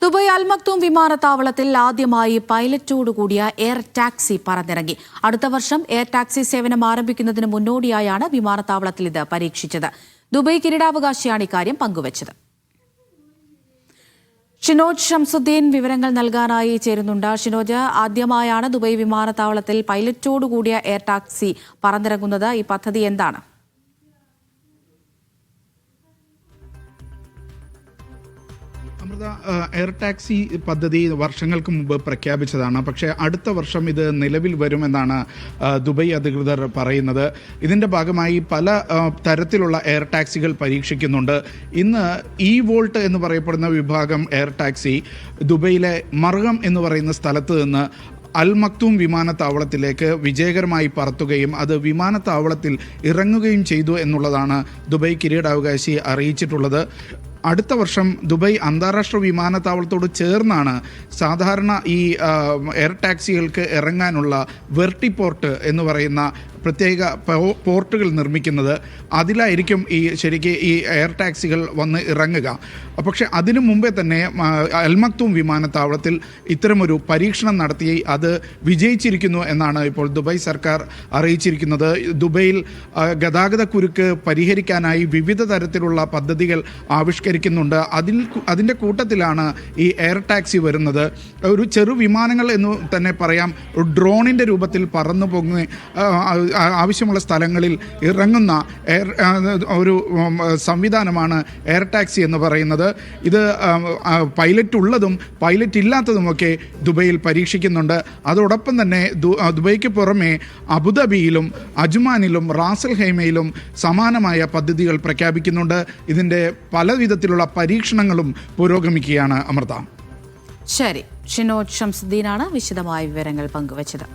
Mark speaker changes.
Speaker 1: Dubai Al Maktoum വിമാനത്താവളത്തിൽ ആദ്യമായി പൈലറ്റോട് കൂടിയ എയർ ടാക്സി പറന്നിറങ്ങി. അടുത്ത വർഷം എയർ ടാക്സി സേവനം ആരംഭിക്കുന്നതിന് മുന്നോടിയായാണ് വിമാനത്താവളത്തിൽ ഇത് പരീക്ഷിച്ചത്. ദുബായ് കിരീടാവകാശിയാണ് ഇക്കാര്യം പങ്കുവച്ചത്. ഷിനോജ് ഷംസുദ്ദീൻ വിവരങ്ങൾ നൽകാനായി ചേരുന്നുണ്ട്. ഷിനോജ്, ആദ്യമായാണ് ദുബായ് വിമാനത്താവളത്തിൽ പൈലറ്റോട് കൂടിയ എയർ ടാക്സി പറന്നിറങ്ങുന്നത്. ഈ പദ്ധതി എന്താണ്?
Speaker 2: അമൃത, എയർ ടാക്സി പദ്ധതി വർഷങ്ങൾക്ക് മുമ്പ് പ്രഖ്യാപിച്ചതാണ്. പക്ഷേ അടുത്ത വർഷം ഇത് നിലവിൽ വരുമെന്നാണ് ദുബായ് അധികൃതർ പറയുന്നത്. ഇതിൻ്റെ ഭാഗമായി പല തരത്തിലുള്ള എയർ ടാക്സികൾ പരീക്ഷിക്കുന്നുണ്ട്. ഇന്ന് ഇ വോൾട്ട് എന്ന് പറയപ്പെടുന്ന വിഭാഗം എയർ ടാക്സി ദുബൈയിലെ മർഗം എന്ന് പറയുന്ന സ്ഥലത്ത് നിന്ന് അൽ മക്തൂം വിമാനത്താവളത്തിലേക്ക് വിജയകരമായി പറത്തുകയും അത് വിമാനത്താവളത്തിൽ ഇറങ്ങുകയും ചെയ്തു എന്നുള്ളതാണ് ദുബായ് കിരീടാവകാശി അറിയിച്ചിട്ടുള്ളത്. അടുത്ത വർഷം ദുബായ് അന്താരാഷ്ട്ര വിമാനത്താവളത്തോട് ചേർന്നാണ് സാധാരണ ഈ എയർ ടാക്സികൾക്ക് ഇറങ്ങാനുള്ള വെർട്ടിപോർട്ട് എന്ന് പറയുന്ന പ്രത്യേക പോർട്ടുകൾ നിർമ്മിക്കുന്നത്. അതിലായിരിക്കും ശരിക്ക് ഈ എയർ ടാക്സികൾ വന്ന് ഇറങ്ങുക. പക്ഷേ അതിനു മുമ്പേ തന്നെ അൽ മക്തൂം വിമാനത്താവളത്തിൽ ഇത്തരമൊരു പരീക്ഷണം നടത്തി അത് വിജയിച്ചിരിക്കുന്നു എന്നാണ് ഇപ്പോൾ ദുബായ് സർക്കാർ അറിയിച്ചിരിക്കുന്നത്. ദുബൈയിൽ ഗതാഗത കുരുക്ക് പരിഹരിക്കാനായി വിവിധ തരത്തിലുള്ള പദ്ധതികൾ ആവിഷ്കരിക്കുന്നുണ്ട്. അതിൻ്റെ കൂട്ടത്തിലാണ് ഈ എയർ ടാക്സി വരുന്നത്. ഒരു ചെറു വിമാനങ്ങൾ എന്ന് തന്നെ പറയാം. ഡ്രോണിൻ്റെ രൂപത്തിൽ പറന്നു പൊങ്ങി ആവശ്യമുള്ള സ്ഥലങ്ങളിൽ ഇറങ്ങുന്ന ഒരു സംവിധാനമാണ് എയർ ടാക്സി എന്ന് പറയുന്നത്. ഇത് പൈലറ്റ് ഉള്ളതും പൈലറ്റ് ഇല്ലാത്തതുമൊക്കെ ദുബൈയിൽ പരീക്ഷിക്കുന്നുണ്ട്. അതോടൊപ്പം തന്നെ ദുബൈക്ക് പുറമെ അബുദാബിയിലും അജ്മാനിലും റാസൽ ഹൈമയിലും സമാനമായ പദ്ധതികൾ പ്രഖ്യാപിക്കുന്നുണ്ട്. ഇതിൻ്റെ പല വിധത്തിലുള്ള പരീക്ഷണങ്ങളും പുരോഗമിക്കുകയാണ്. അമൃത.
Speaker 1: ശരി, ഷിനോജ് ഷംസുദ്ദീനാണ് വിശദമായ വിവരങ്ങൾ പങ്കുവച്ചത്.